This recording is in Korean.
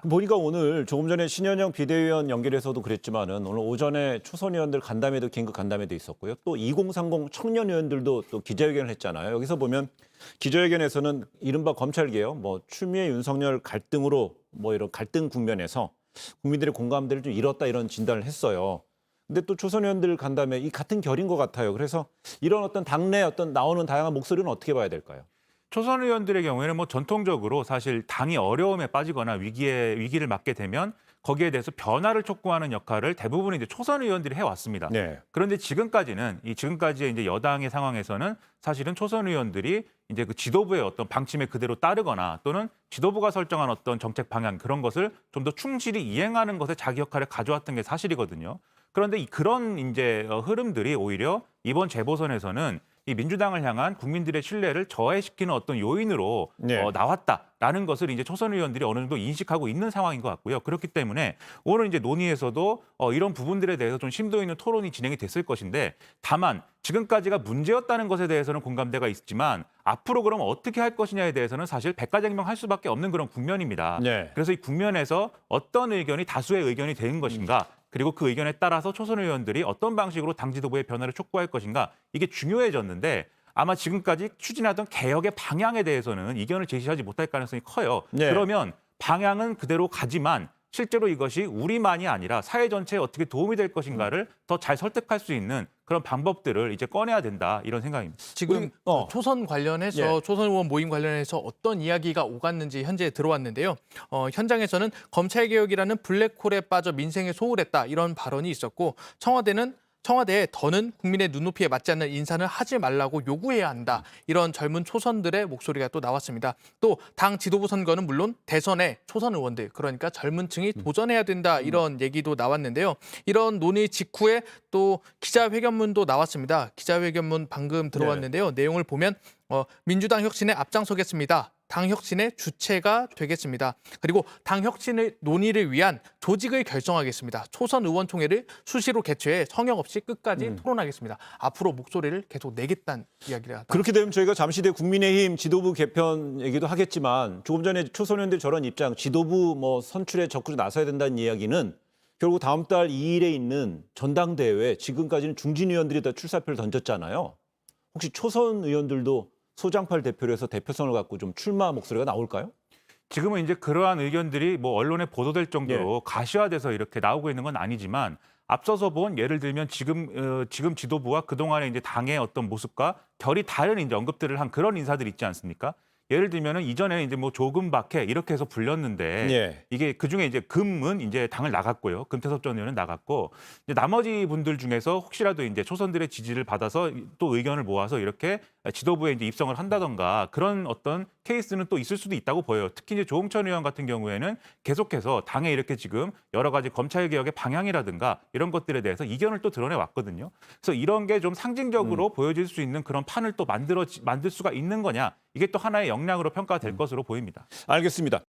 보니까 오늘 조금 전에 신현영 비대위원 연결해서도 그랬지만은 오늘 오전에 초선 의원들 간담회도 긴급 간담회도 있었고요. 또 2030 청년 의원들도 또 기자회견을 했잖아요. 여기서 보면 기자회견에서는 이른바 검찰개혁, 추미애 윤석열 갈등으로 이런 갈등 국면에서 국민들의 공감대를 좀 잃었다 이런 진단을 했어요. 근데 또 초선 의원들 간담회 이 같은 결인 것 같아요. 그래서 이런 어떤 당내 어떤 나오는 다양한 목소리는 어떻게 봐야 될까요? 초선 의원들의 경우에는 전통적으로 사실 당이 어려움에 빠지거나 위기를 맞게 되면 거기에 대해서 변화를 촉구하는 역할을 대부분 이제 초선 의원들이 해왔습니다. 네. 그런데 지금까지의 이제 여당의 상황에서는 사실은 초선 의원들이 이제 그 지도부의 어떤 방침에 그대로 따르거나 또는 지도부가 설정한 어떤 정책 방향 그런 것을 좀 더 충실히 이행하는 것에 자기 역할을 가져왔던 게 사실이거든요. 그런데 그런 이제 흐름들이 오히려 이번 재보선에서는 이 민주당을 향한 국민들의 신뢰를 저해시키는 어떤 요인으로 네. 나왔다라는 것을 이제 초선 의원들이 어느 정도 인식하고 있는 상황인 것 같고요. 그렇기 때문에 오늘 이제 논의에서도 이런 부분들에 대해서 좀 심도 있는 토론이 진행이 됐을 것인데 다만 지금까지가 문제였다는 것에 대해서는 공감대가 있지만 앞으로 그럼 어떻게 할 것이냐에 대해서는 사실 백가쟁명할 수밖에 없는 그런 국면입니다. 네. 그래서 이 국면에서 어떤 의견이 다수의 의견이 되는 것인가 그리고 그 의견에 따라서 초선 의원들이 어떤 방식으로 당 지도부의 변화를 촉구할 것인가 이게 중요해졌는데 아마 지금까지 추진하던 개혁의 방향에 대해서는 이견을 제시하지 못할 가능성이 커요. 네. 그러면 방향은 그대로 가지만 실제로 이것이 우리만이 아니라 사회 전체에 어떻게 도움이 될 것인가를 더 잘 설득할 수 있는 그런 방법들을 이제 꺼내야 된다 이런 생각입니다. 지금 초선 관련해서 예. 초선 의원 모임 관련해서 어떤 이야기가 오갔는지 현재 들어왔는데요. 현장에서는 검찰개혁이라는 블랙홀에 빠져 민생에 소홀했다 이런 발언이 있었고 청와대에 더는 국민의 눈높이에 맞지 않는 인사는 하지 말라고 요구해야 한다. 이런 젊은 초선들의 목소리가 또 나왔습니다. 또 당 지도부 선거는 물론 대선에 초선 의원들 그러니까 젊은 층이 도전해야 된다. 이런 얘기도 나왔는데요. 이런 논의 직후에 또 기자회견문도 나왔습니다. 기자회견문 방금 들어왔는데요. 내용을 보면 민주당 혁신에 앞장서겠습니다. 당 혁신의 주체가 되겠습니다. 그리고 당 혁신의 논의를 위한 조직을 결성하겠습니다. 초선 의원총회를 수시로 개최해 성역 없이 끝까지 토론하겠습니다. 앞으로 목소리를 계속 내겠다는 이야기를 하다. 그렇게 되면 저희가 잠시 뒤에 국민의힘 지도부 개편 얘기도 하겠지만 조금 전에 초선 의원들 저런 입장, 지도부 선출에 적극 나서야 된다는 이야기는 결국 다음 달 2일에 있는 전당대회에 지금까지는 중진 의원들이 다 출사표를 던졌잖아요. 혹시 초선 의원들도 소장팔 대표로 해서 대표성을 갖고 좀 출마 목소리가 나올까요? 지금은 이제 그러한 의견들이 언론에 보도될 정도로 가시화돼서 이렇게 나오고 있는 건 아니지만 앞서서 본 예를 들면 지금 지도부와 그동안의 이제 당의 어떤 모습과 결이 다른 이제 언급들을 한 그런 인사들이 있지 않습니까? 예를 들면은 이전에 이제 조금 박해 이렇게 해서 불렸는데 예. 이게 그중에 이제 금은 이제 당을 나갔고요. 금태섭 전 의원은 나갔고 이제 나머지 분들 중에서 혹시라도 이제 초선들의 지지를 받아서 또 의견을 모아서 이렇게 지도부에 이제 입성을 한다던가 그런 어떤 케이스는 또 있을 수도 있다고 보여요. 특히 이제 조홍천 의원 같은 경우에는 계속해서 당에 이렇게 지금 여러 가지 검찰 개혁의 방향이라든가 이런 것들에 대해서 이견을 또 드러내 왔거든요. 그래서 이런 게 좀 상징적으로 보여질 수 있는 그런 판을 또 만들 수가 있는 거냐 이게 또 하나의 역량으로 평가될 것으로 보입니다. 알겠습니다.